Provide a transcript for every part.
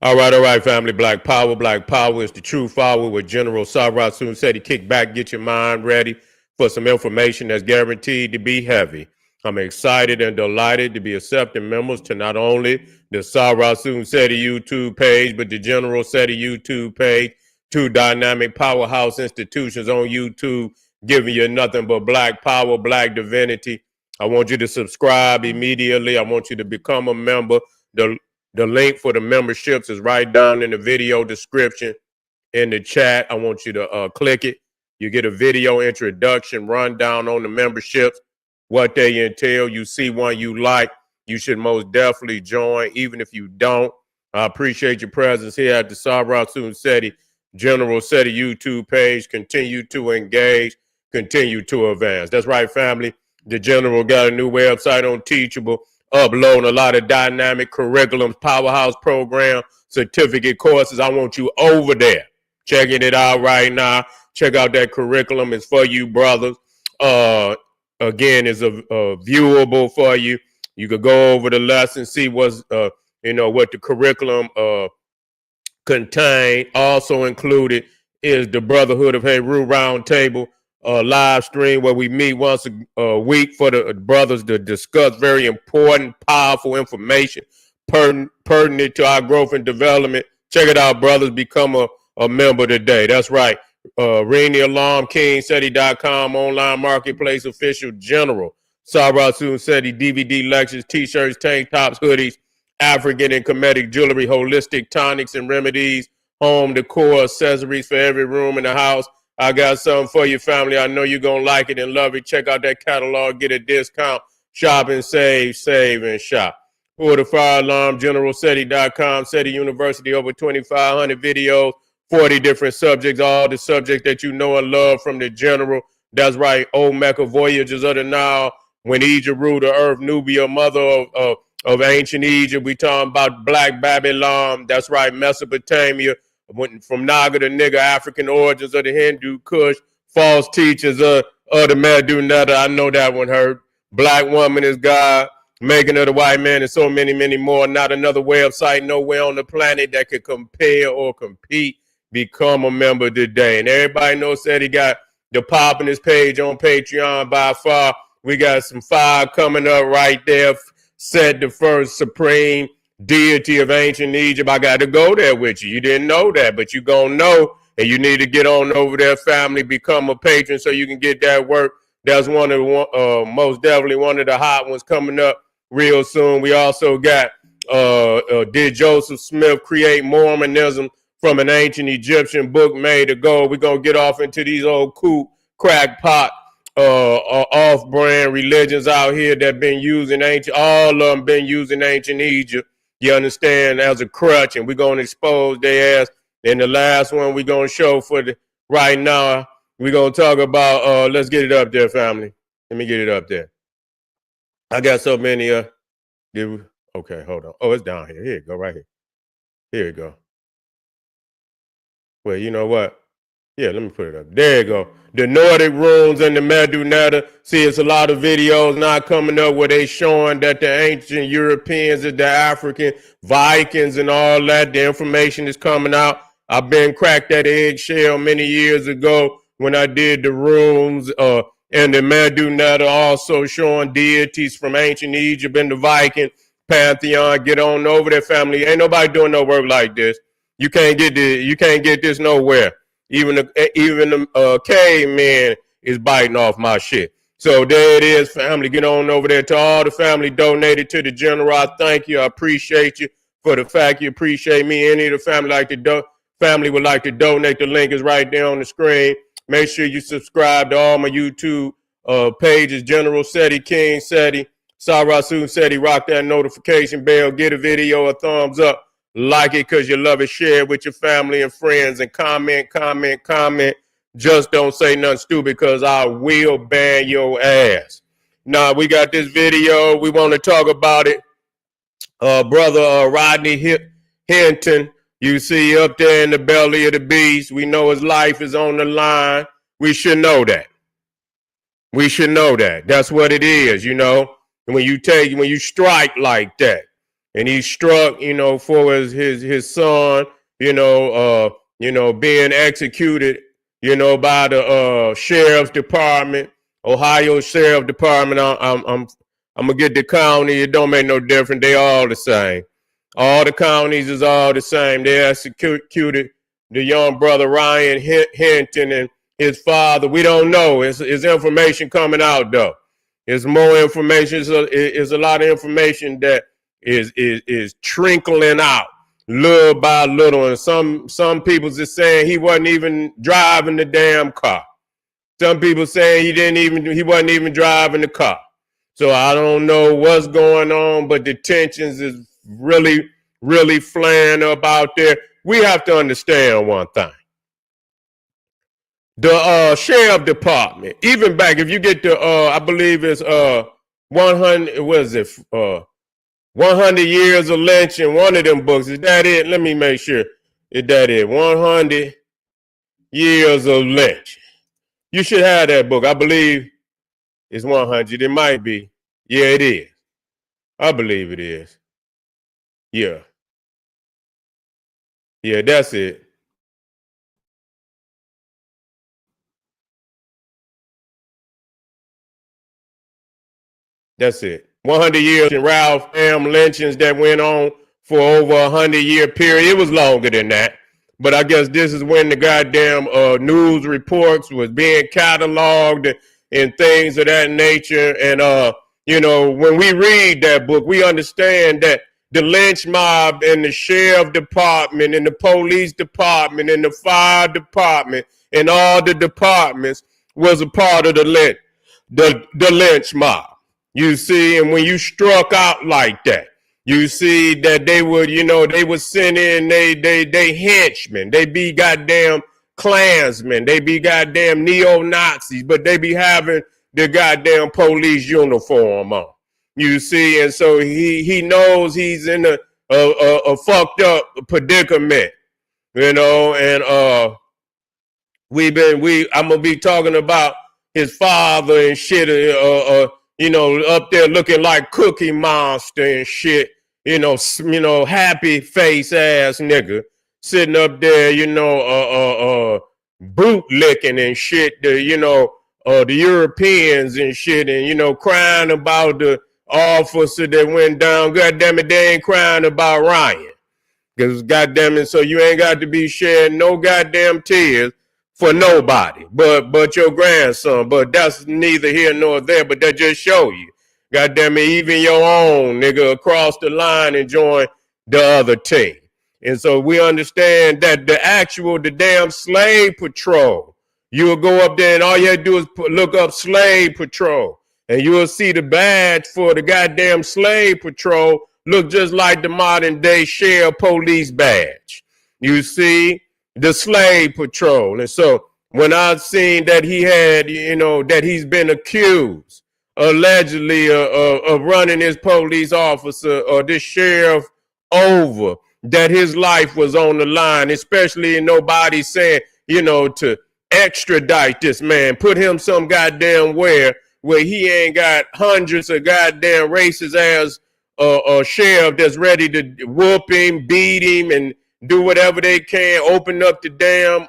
All right, family. Black Power. Black Power is the true power with General Sarah Soon said he kick back, get your mind ready for some information that's guaranteed to be heavy. I'm excited and delighted to be accepting members to not only the Sarah Soon SETI YouTube page, but the General SETI YouTube page, two dynamic powerhouse institutions on YouTube, giving you nothing but black power, black divinity. I want you to subscribe immediately. I want you to become a member. The link for the memberships is right down in the video description in the chat. I want you to click it. You get a video introduction, rundown on the memberships, what they entail. You see one you like, you should most definitely join. Even if you don't, I appreciate your presence here at the Sarah Soon SETI General SETI YouTube page. Continue to engage, continue to advance. That's right, family. The General got a new website on Teachable, uploading a lot of dynamic curriculums, powerhouse program, certificate courses. I want you over there checking it out right now. Check out that curriculum. It's for you, brothers. Again, it's viewable for you. You could go over the lesson, see what's what the curriculum contain. Also included is the Brotherhood of Heru Roundtable live stream where we meet once a week for the brothers to discuss very important, powerful information pertinent to our growth and development. Check it out, brothers. Become a member today. That's right. Ring the alarm, KingSETI.com, online marketplace, official General Sarah Soon SETI DVD lectures, t-shirts, tank tops, hoodies, African and Kemetic jewelry, holistic tonics and remedies, home decor, accessories for every room in the house. I got something for you, family. I know you're going to like it and love it. Check out that catalog. Get a discount. Shop and save, save and shop. Pull the fire alarm, GeneralSETI.com, SETI University, over 2,500 videos, 40 different subjects, all the subjects that you know and love from the General. That's right, old Mecca, voyages of the Nile, when Egypt ruled the earth, Nubia, mother of ancient Egypt. We talking about Black Babylon. That's right, Mesopotamia. From Naga to nigger, African origins of the Hindu Kush, false teachers of the Medu Netta. I know that one hurt. Black woman is God, making of the white man, and so many, many more. Not another website nowhere on the planet that could compare or compete. Become a member today. And everybody knows that he got the pop in his page on Patreon by far. We got some fire coming up right there. Set the first supreme deity of ancient Egypt. I got to go there with you. You didn't know that, but you gonna know, and you need to get on over there, family. Become a patron so you can get that work. That's one of the most definitely one of the hot ones coming up real soon. We also got did Joseph Smith create Mormonism from an ancient Egyptian book made of gold? We're gonna get off into these old cool crackpot off-brand religions out here that been using ancient, all of them been using ancient Egypt, you understand, as a crutch, and we're going to expose their ass. And the last one we're going to show for the right now, we're going to talk about, let's get it up there, family. Let me get it up there. I got so many, okay, hold on. Oh, it's down here. Here you go, right here. Here you go. Well, you know what? Yeah, let me put it up. There you go. The Nordic runes and the Medu Netta. See, it's a lot of videos now coming up where they showing that the ancient Europeans and the African Vikings and all that, the information is coming out. I've been cracked that eggshell many years ago when I did the runes and the Medu Netta, also showing deities from ancient Egypt and the Viking pantheon. Get on over there, family. Ain't nobody doing no work like this. You can't get this nowhere. Even the caveman is biting off my shit. So there it is, family. Get on over there. To all the family donated to the General, I thank you. I appreciate you for the fact you appreciate me. Any of the family would like to donate. The link is right there on the screen. Make sure you subscribe to all my YouTube pages. General SETI, King SETI, Sarah Soon SETI. Rock that notification bell. Get a video a thumbs up. Like it because you love it. Share it with your family and friends and comment. Just don't say nothing stupid because I will ban your ass. Now, we got this video. We want to talk about it. Brother Rodney Hinton, you see up there in the belly of the beast. We know his life is on the line. We should know that. We should know that. That's what it is, you know. When you strike like that. and he struck, for his son, being executed, by the sheriff's department, Ohio Sheriff Department. I'm gonna get the county. It don't make no difference. They all the same. All the counties is all the same. They executed the young brother Ryan Hinton and his father. We don't know. It's information coming out though. It's more information. It's a lot of information that is trickling out little by little. And some people just saying he wasn't even driving the damn car. Some people saying he wasn't even driving the car. So I don't know what's going on, but the tensions is really, really flaring up out there. We have to understand one thing. The sheriff department, even back, if you get to, I believe it's 100, what is it? 100 Years of Lynching, one of them books. Is that it? Let me make sure. Is that it? 100 Years of Lynching. You should have that book. I believe it's 100. It might be. Yeah, it is. I believe it is. Yeah. Yeah, that's it. That's it. 100 years in Ralph M. lynchings that went on for over 100-year period. It was longer than that. But I guess this is when the goddamn news reports was being cataloged and things of that nature. And, when we read that book, we understand that the lynch mob and the sheriff department and the police department and the fire department and all the departments was a part of the lynch mob. You see, and when you struck out like that, you see that they would, they would send in they henchmen. They be goddamn Klansmen. They be goddamn neo-Nazis, but they be having the goddamn police uniform on. You see, and so he knows he's in a fucked up predicament, and I'm gonna be talking about his father and shit, up there looking like Cookie Monster and shit, happy face ass nigga sitting up there, boot licking and shit, the Europeans and shit, and crying about the officer that went down. God damn it, they ain't crying about Ryan. Because goddamn it, so you ain't got to be shedding no goddamn tears for nobody but your grandson. But that's neither here nor there, but that just show you. Goddamn it, even your own nigga across the line and join the other team. And so we understand that the damn slave patrol, you will go up there and all you have to do is look up slave patrol. And you will see the badge for the goddamn slave patrol look just like the modern day sheriff police badge. You see the slave patrol. And so when I've seen that he had, that he's been accused allegedly of running his police officer or this sheriff over, that his life was on the line, especially nobody saying, to extradite this man, put him some goddamn where he ain't got hundreds of goddamn racist ass sheriff that's ready to whoop him, beat him, and do whatever they can, open up the damn,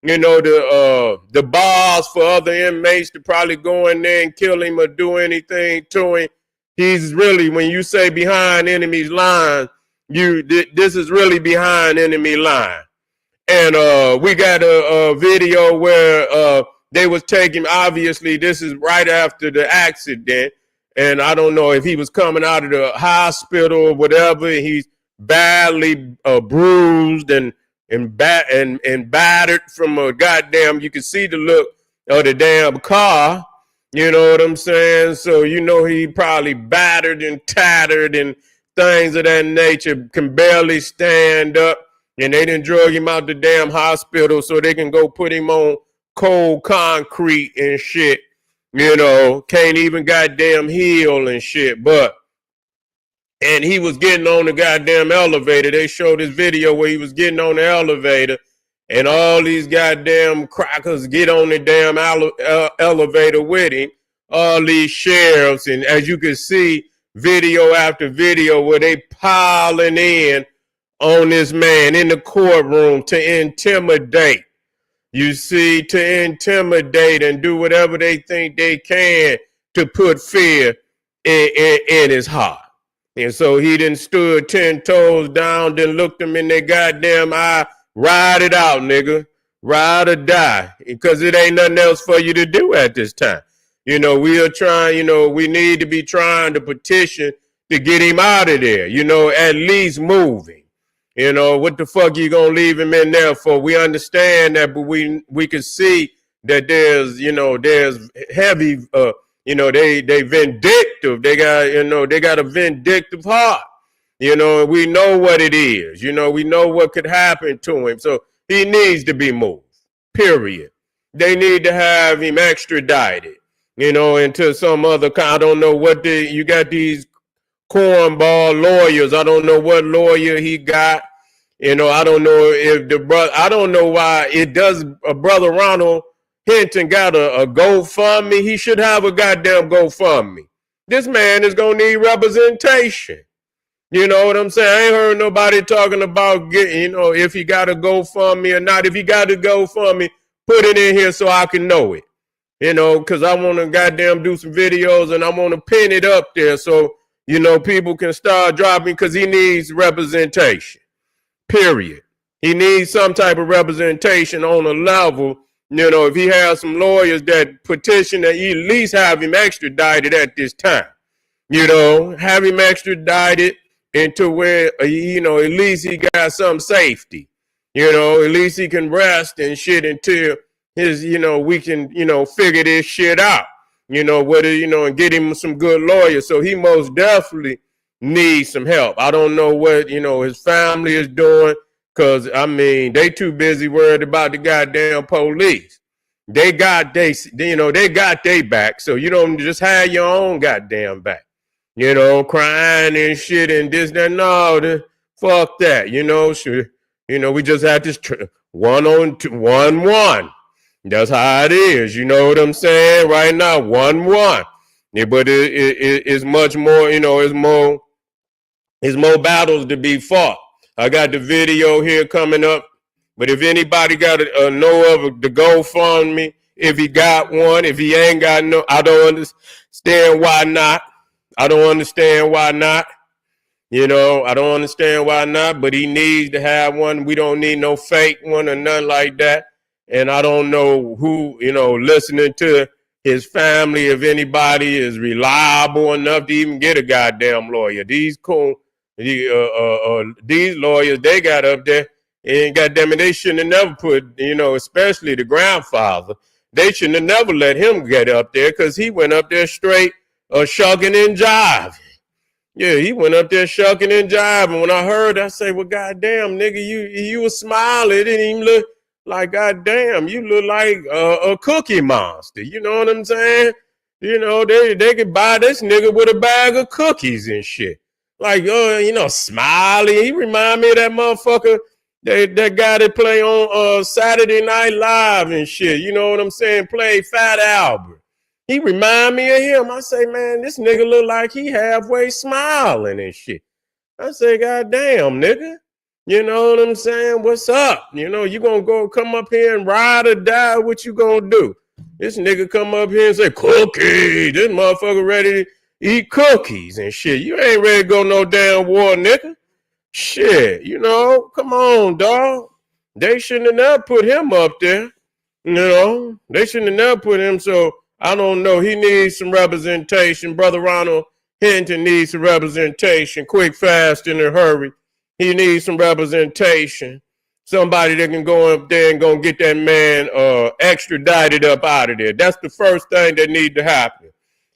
the bars for other inmates to probably go in there and kill him or do anything to him. He's really, when you say behind enemy's line, this is really behind enemy line. And we got a video where they was taking, obviously this is right after the accident, and I don't know if he was coming out of the hospital or whatever. He's badly bruised and battered from a goddamn, you can see the look of the damn car, you know what I'm saying? So he probably battered and tattered and things of that nature, can barely stand up. And they done drug him out the damn hospital so they can go put him on cold concrete and shit. Can't even goddamn heal and shit. And he was getting on the goddamn elevator. They showed this video where he was getting on the elevator and all these goddamn crackers get on the damn elevator with him. All these sheriffs. And as you can see, video after video where they piling in on this man in the courtroom to intimidate. You see, to intimidate and do whatever they think they can to put fear in his heart. And so he done stood 10 toes down, then looked them in their goddamn eye, ride it out, nigga. Ride or die. Because it ain't nothing else for you to do at this time. You know, we are trying, you know, we need to be trying to petition to get him out of there, you know, at least moving. You know, what the fuck you gonna leave him in there for? We understand that, but we can see that there's, you know, there's heavy, you know, they vindictive. They got, you know, they got a vindictive heart. You know, and we know what it is. You know, we know what could happen to him. So he needs to be moved. Period. They need to have him extradited. You know, into some other kind. I don't know what you got these cornball lawyers. I don't know what lawyer he got. You know, I don't know if the brother, I don't know why it does. Brother Ronald Hinton got a GoFundMe. He should have a goddamn GoFundMe. This man is going to need representation. You know what I'm saying? I ain't heard nobody talking about getting, you know, if he got a GoFundMe or not. If he got a GoFundMe, put it in here so I can know it. You know, because I want to goddamn do some videos and I want to pin it up there so, you know, people can start dropping because he needs representation. Period. He needs some type of representation on a level. You know, if he has some lawyers that petition that he at least have him extradited at this time. You know, have him extradited into where, you know, at least he got some safety. You know, at least he can rest and shit until his, you know, we can, you know, figure this shit out. You know, whether, you know, and get him some good lawyers. So he most definitely needs some help. I don't know what, you know, his family is doing because, I mean, they too busy worried about the goddamn police. They got you know, they got their back. So you don't just have your own goddamn back. You know, crying and shit and this, that, no, fuck that. You know, you know, we just had this 1-on-1. That's how it is. You know what I'm saying? Right now, 1-1. Yeah, but it's much more, you know, it's more battles to be fought. I got the video here coming up. But if anybody got to know of the GoFundMe, if he got one, if he ain't got no, I don't understand why not. I don't understand why not. You know, I don't understand why not, but he needs to have one. We don't need no fake one or nothing like that. And I don't know who, you know, listening to his family, if anybody is reliable enough to even get a goddamn lawyer. These lawyers they got up there, and goddamn it, they shouldn't have never put, you know, especially the grandfather, they shouldn't have never let him get up there because he went up there straight shucking and jiving. Yeah, he went up there shucking and jiving. When I heard, I say, well, goddamn, nigga, you was smiling. It didn't even look like, goddamn, you look like a cookie monster. You know what I'm saying? You know, they could buy this nigga with a bag of cookies and shit. Like, you know, Smiley. He remind me of that motherfucker, that guy that play on Saturday Night Live and shit. You know what I'm saying? Play Fat Albert. He remind me of him. I say, man, this nigga look like he halfway smiling and shit. I say, God damn, nigga. You know what I'm saying? What's up? You know, you gonna go come up here and ride or die? What you gonna do? This nigga come up here and say, cookies. This motherfucker ready to eat cookies and shit. You ain't ready to go no damn war, nigga. Shit, you know, come on, dog. They shouldn't have never put him up there. You know, they shouldn't have never put him. So I don't know. He needs some representation. Brother Ronald Hinton needs some representation. Quick, fast, in a hurry. He needs some representation. Somebody that can go up there and go get that man extradited up out of there. That's the first thing that needs to happen.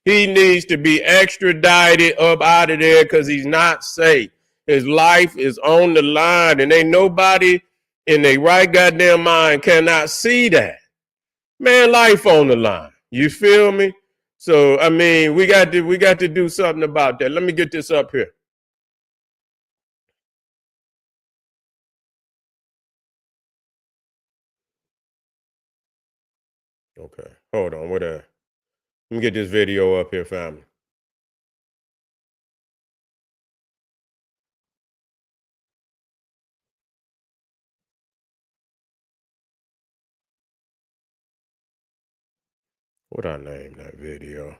He needs to be extradited up out of there because he's not safe. His life is on the line, and ain't nobody in their right goddamn mind cannot see that. Man, life on the line. You feel me? So, I mean, we got to do something about that. Let me get this up here. Okay, hold on. Let me get this video up here, family. What I name that video?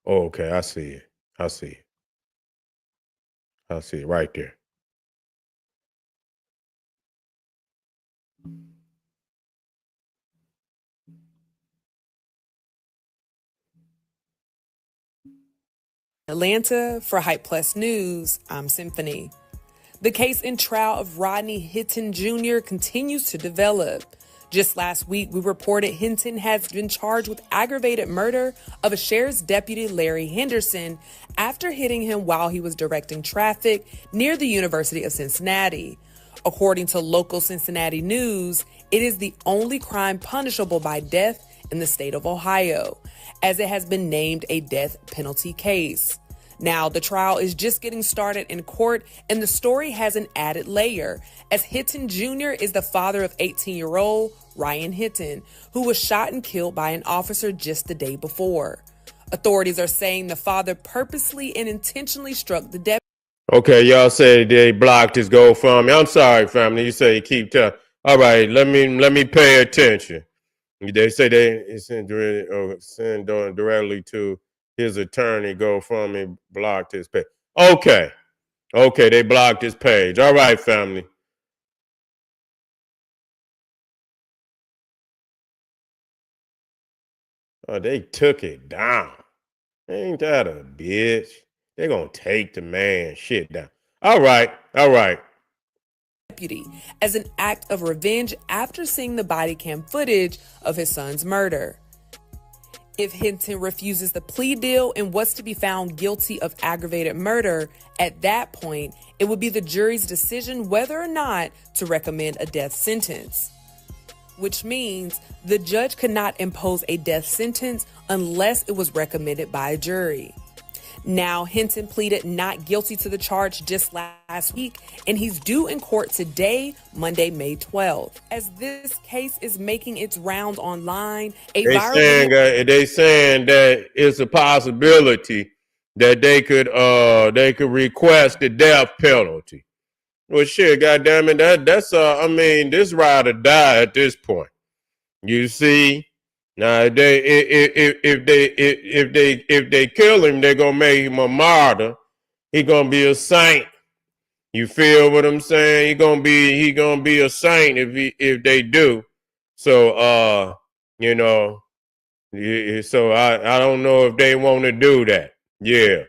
Oh, okay, I see it. I see it. I see it right there. Atlanta, for Hype Plus News, I'm Symphony. The case and trial of Rodney Hinton Jr. continues to develop. Just last week, we reported Hinton has been charged with aggravated murder of a sheriff's deputy, Larry Henderson, after hitting him while he was directing traffic near the University of Cincinnati. According to local Cincinnati news, it is the only crime punishable by death in the state of Ohio, as it has been named a death penalty case. Now, the trial is just getting started in court, and the story has an added layer, as Hinton Jr. is the father of 18-year-old Ryan Hinton, who was shot and killed by an officer just the day before. Authorities are saying the father purposely and intentionally struck the deputy. Okay, y'all say they blocked his GoFundMe. I'm sorry, family. You say you keep telling. All right, let me pay attention. They say they send directly to his attorney. GoFundMe blocked his page. Okay, they blocked his page. All right, family. Oh, they took it down. Ain't that a bitch? They gonna take the man shit down. All right. Deputy as an act of revenge after seeing the body cam footage of his son's murder. If Hinton refuses the plea deal and was to be found guilty of aggravated murder, at that point, it would be the jury's decision whether or not to recommend a death sentence. Which means the judge could not impose a death sentence unless it was recommended by a jury. Now, Hinton pleaded not guilty to the charge just last week, and he's due in court today, Monday, May 12th. As this case is making its round online, they saying that it's a possibility that they could request the death penalty. Well, shit, goddamn it, that's this ride or die at this point. You see. Now, if they kill him, they're gonna make him a martyr. He gonna be a saint. You feel what I'm saying? He gonna be a saint if they do. So so I don't know if they want to do that. Yeah.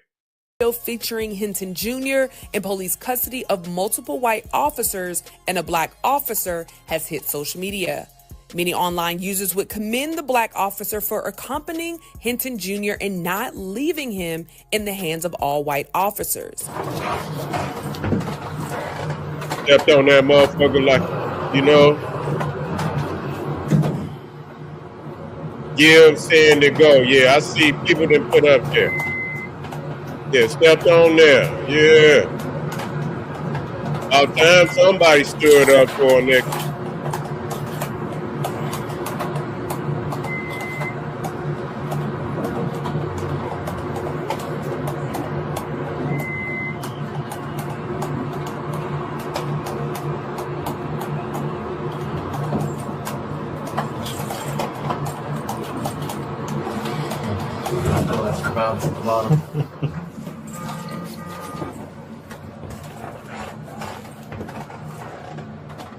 Featuring Hinton Jr. in police custody of multiple white officers and a black officer has hit social media. Many online users would commend the black officer for accompanying Hinton Jr. and not leaving him in the hands of all white officers. Stepped on that motherfucker like, give, send, and go. Yeah, I see people that put up there. Yeah, stepped on there. Yeah. About time somebody stood up for a nigga.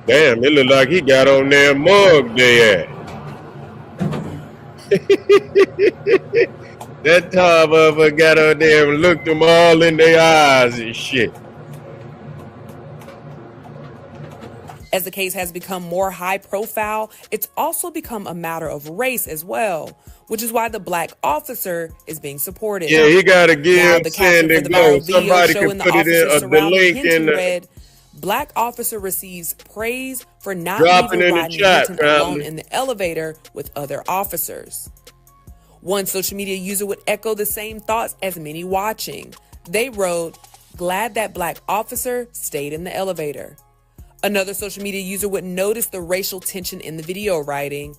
Damn, it looked like he got on there and mugged their ass. That time motherfucker got on there and looked them all in their eyes and shit. As the case has become more high profile, it's also become a matter of race as well, which is why the black officer is being supported. Yeah, he got to give, send, and go. Somebody can put it in the link in the... Black officer receives praise for not leaving Rodney Hinton alone in the elevator with other officers. One social media user would echo the same thoughts as many watching. They wrote, "Glad that black officer stayed in the elevator." Another social media user would notice the racial tension in the video, writing,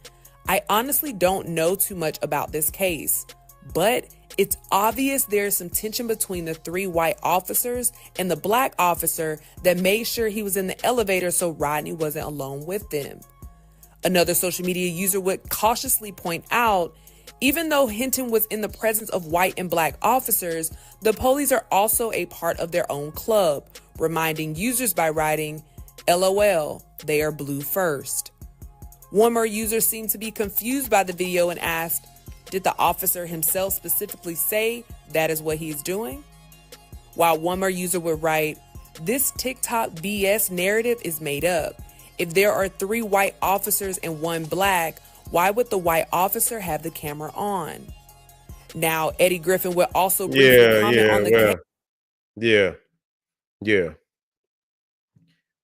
"I honestly don't know too much about this case, but it's obvious there's some tension between the three white officers and the black officer that made sure he was in the elevator so Rodney wasn't alone with them." Another social media user would cautiously point out, Even though Hinton was in the presence of white and black officers, the police are also a part of their own club, reminding users by writing, LOL, they are blue first. One more user seemed to be confused by the video and asked, did the officer himself specifically say that is what he's doing? While one more user would write, this TikTok BS narrative is made up. If there are 3 white officers and 1 black, why would the white officer have the camera on? Now, Eddie Griffin will also briefly comment on the Yeah.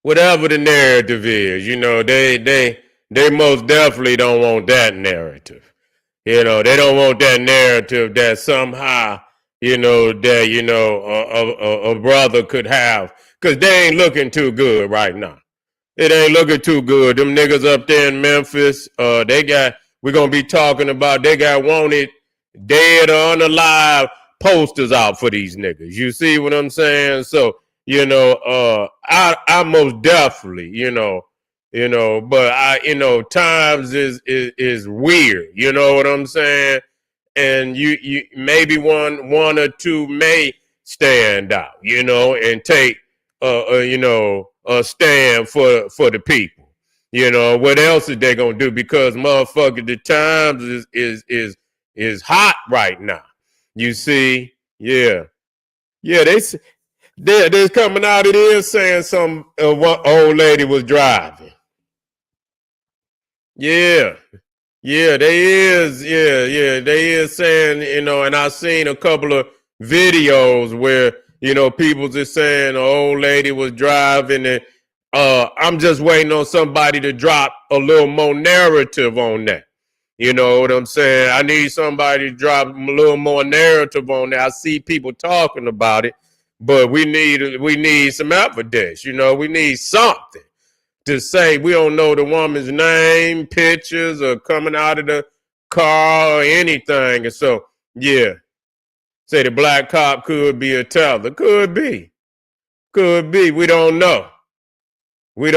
Whatever the narrative is, they most definitely don't want that narrative. They don't want that narrative that somehow, a brother could have, because they ain't looking too good right now. It ain't looking too good. Them niggas up there in Memphis, we're going to be talking about, they got wanted dead or unalive posters out for these niggas. You see what I'm saying? So, I most definitely, but times is weird. You know what I'm saying? And you maybe one or two may stand out, and take a stand for the people. What else is they gonna do? Because motherfucker, the times is hot right now. You see, yeah, they're coming out of there saying some one old lady was driving. Yeah, they is. Yeah, they is saying, and I seen a couple of videos where, people just saying the old lady was driving, and I'm just waiting on somebody to drop a little more narrative on that. You know what I'm saying? I need somebody to drop a little more narrative on that. I see people talking about it, but we need some evidence. We need something to say. We don't know the woman's name, pictures, or coming out of the car or anything. And so, yeah, say the black cop could be a teller. Could be. We don't know. You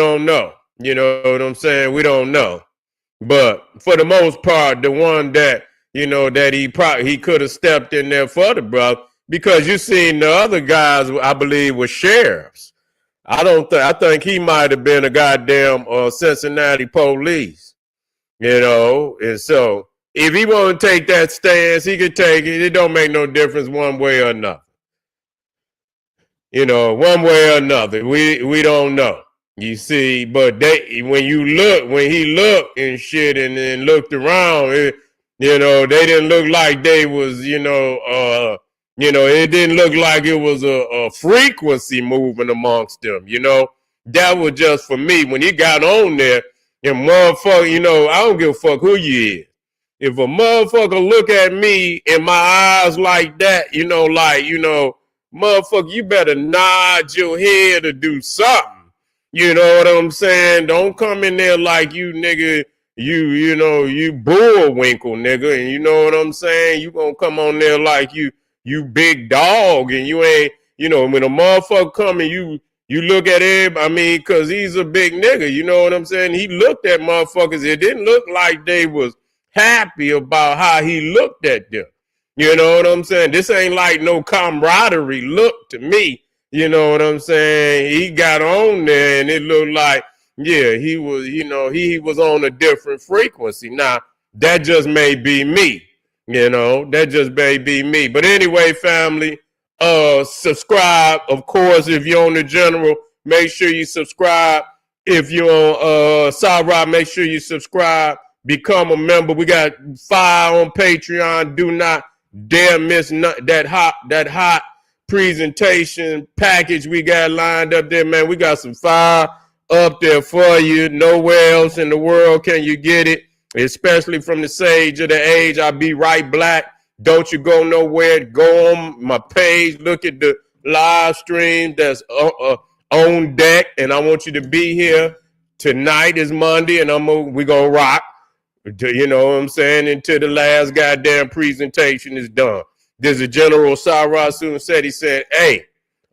know what I'm saying? We don't know. But for the most part, the one that, that he could have stepped in there for the brother, because you seen the other guys, I believe, were sheriffs. I think he might have been a goddamn Cincinnati police, and so if he want to take that stance, he could take it. It don't make no difference one way or another. One way or another. We don't know. You see, but when he looked and shit and then looked around, they didn't look like they was, it didn't look like it was a frequency moving amongst them, That was just for me. When he got on there, and motherfucker, I don't give a fuck who you is. If a motherfucker look at me in my eyes like that, motherfucker, you better nod your head or do something. You know what I'm saying? Don't come in there like you nigga, you bullwinkle nigga, and you know what I'm saying? You gonna come on there like you big dog, and you ain't, when a motherfucker come and you look at him, cause he's a big nigga, you know what I'm saying? He looked at motherfuckers, it didn't look like they was happy about how he looked at them. You know what I'm saying? This ain't like no camaraderie look to me. You know what I'm saying? He got on there and it looked like, yeah, he was, he was on a different frequency. Now, that just may be me. That just may be me. But anyway, family, subscribe. Of course, if you're on the general, make sure you subscribe. If you're on Sarah, make sure you subscribe. Become a member. We got 5 on Patreon. Do not dare miss that hot presentation package we got lined up there, man. We got some fire up there for you. Nowhere else in the world can you get it, especially from the sage of the age. I'll be right black. Don't you go nowhere. Go on my page. Look at the live stream that's on deck, and I want you to be here. Tonight is Monday, and we gonna rock. You know what I'm saying? Until the last goddamn presentation is done. There's a General Sarah soon said, he said, hey,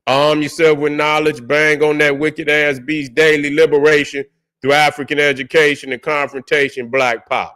arm yourself with knowledge, bang on that wicked ass beast, daily liberation through African education and confrontation, black power.